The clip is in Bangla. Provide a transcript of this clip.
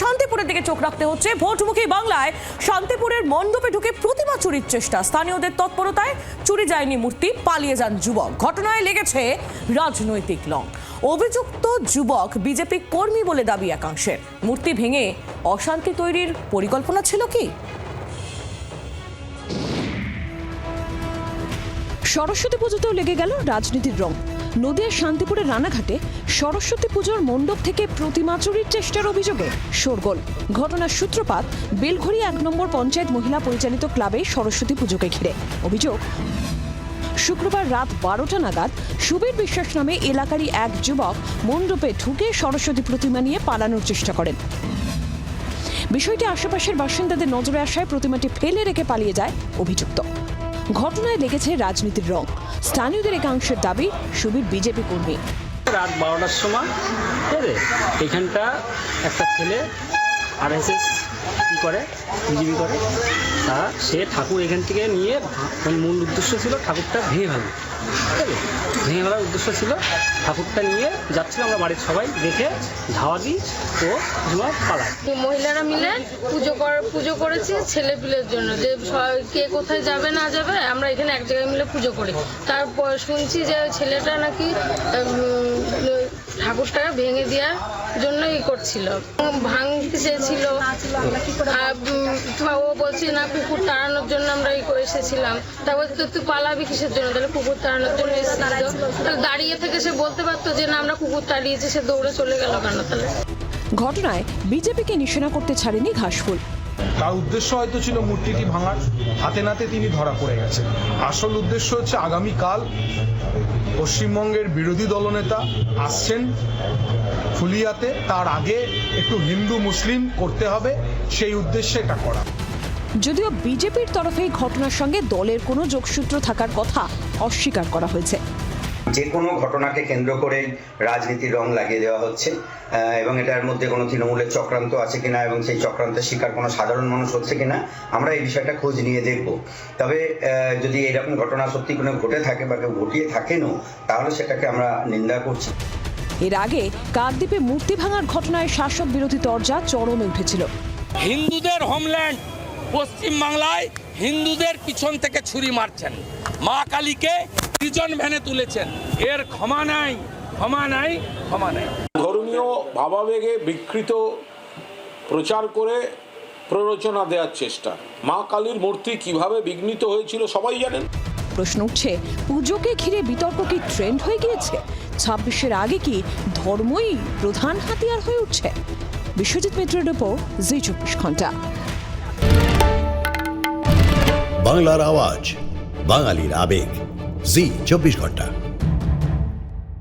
শান্তিপুরের দিকে চোখ রাখতে হচ্ছে। ভোটমুখী বাংলায় শান্তিপুরের মণ্ডপে ঢুকে প্রতিমা চুরির চেষ্টা, স্থানীয়দের তৎপরতায় চুরি যায়নি মূর্তি, পালিয়ে যান যুবক। ঘটনায় লেগেছে রাজনৈতিক লং। অভিযুক্ত যুবক বিজেপি কর্মী বলে দাবি একাংশের। মূর্তি ভেঙে অশান্তি তৈরির পরিকল্পনা ছিল কি? সরস্বতী পুজোতেও লেগে গেল রাজনীতির রং। নদিয়ার শান্তিপুরের রানাঘাটে সরস্বতী পুজোর মণ্ডপ থেকে প্রতিমা চুরির চেষ্টার অভিযোগে শোরগোল। ঘটনার সূত্রপাত বেলঘড়ি 1 নম্বর পঞ্চায়েত মহিলা পরিচালিত ক্লাবে সরস্বতী পুজোকে ঘিরে। অভিযোগ, শুক্রবার রাত 12টা নাগাদ সুবীর বিশ্বাস নামে এলাকারই এক যুবক মণ্ডপে ঢুকে সরস্বতী প্রতিমা নিয়ে পালানোর চেষ্টা করেন। বিষয়টি আশেপাশের বাসিন্দাদের নজরে আসায় প্রতিমাটি ফেলে রেখে পালিয়ে যায় অভিযুক্ত। ঘটনায় লেগেছে রাজনীতির রং। স্থানীয়দের একাংশের দাবি সুবীর বিজেপি কর্মী। রাত 12টার সময় এখানটা একটা ছেলে আরএসএস কি করে, বিজেপি করে, তা সে ঠাকুর এখান থেকে নিয়ে, মূল উদ্দেশ্য ছিল ঠাকুরটা ভেঙে ফেলা, ভেঙে ফেলার উদ্দেশ্য ছিল। ঠাকুরটা নিয়ে যাচ্ছিল, আমরা বাড়ির সবাই দেখে ধাওয়া দিই, তো সময় পালায়। মহিলারা মিলে পুজো করেছি ছেলেপিলের জন্য, যে কে কোথায় যাবে না যাবে, আমরা এখানে এক জায়গায় মিলে পুজো করি। তারপর শুনছি যে ছেলেটা নাকি ঠাকুরটা ভেঙে দেওয়ার জন্য করছিল, ভাঙতে চেয়েছিল। ও বলছে না কুকুর তাড়ানোর জন্য আমরা এসেছিলাম। তারপর তুই পালাবি কিসের জন্য? তাহলে কুকুর তাড়ানোর জন্য এসেছিল। তাহলে দাঁড়িয়ে থেকে সে বলতে পারতো যে না আমরা কুকুর তাড়িয়েছি, সে দৌড়ে চলে গেল কেন? তাহলে ঘটনায় বিজেপিকে নিশানা করতে ছাড়েনি ঘাসফুল। তার উদ্দেশ্য হয়তো ছিল মূর্তিটি ভাঙার, হাতে নাতে তিনি ধরা পড়ে গেছেন। আসল উদ্দেশ্য হচ্ছে আগামীকাল পশ্চিমবঙ্গের বিরোধী দলনেতা আসছেন ফুলিয়াতে, তার আগে একটু হিন্দু মুসলিম করতে হবে, সেই উদ্দেশ্যে এটা করা। যদিও বিজেপির তরফে ঘটনার সঙ্গে দলের কোনো যোগসূত্র থাকার কথা অস্বীকার করা হয়েছে। যে কোনো ঘটনাকে কেন্দ্র করে রাজনীতির রং লাগিয়ে দেওয়া হচ্ছে এবং এটার মধ্যে কোনো তৃণমূলের চক্রান্ত আছে কিনা এবং সেই চক্রান্তের শিকার কোনো সাধারণ মানুষ হচ্ছে কিনা আমরা এই বিষয়টা খোঁজ নিয়ে দেখব। তবে যদি এরকম ঘটনা সত্যি কোনো ঘটে থাকে বা কেউ ঘটিয়ে থাকেনও, তাহলে সেটাকে আমরা নিন্দা করছি। এর আগে কাকদ্বীপে মূর্তি ভাঙার ঘটনায় শাসক বিরোধী তরজা চরমে উঠেছিল। হিন্দুদের হোমল্যান্ড পশ্চিমবাংলায় হিন্দুদের পিছন থেকে ছুরি মারছেন, মা কালীকে প্রিজন ভ্যানে তুলেছেন। এর ক্ষমা নাই, ক্ষমা নাই, ক্ষমা নাই। ধর্মীয় ভাবাবেগে বিকৃত প্রচার করে প্ররোচনা দেওয়ার চেষ্টা। মা কালীর মূর্তি কিভাবে বিঘ্নিত হয়েছিল সবাই জানেন। প্রশ্ন উঠছে, পুজোকে ঘিরে বিতর্ক কি ট্রেন্ড হয়ে গিয়েছে? 26-এর আগে কি ধর্মই প্রধান হাতিয়ার হয়ে উঠছে? বিশ্বজিৎ মিত্রের রিপোর্ট, জি 24 ঘন্টা। বাংলার আওয়াজ, বাঙালির আবেগ, জি 24 ঘন্টা।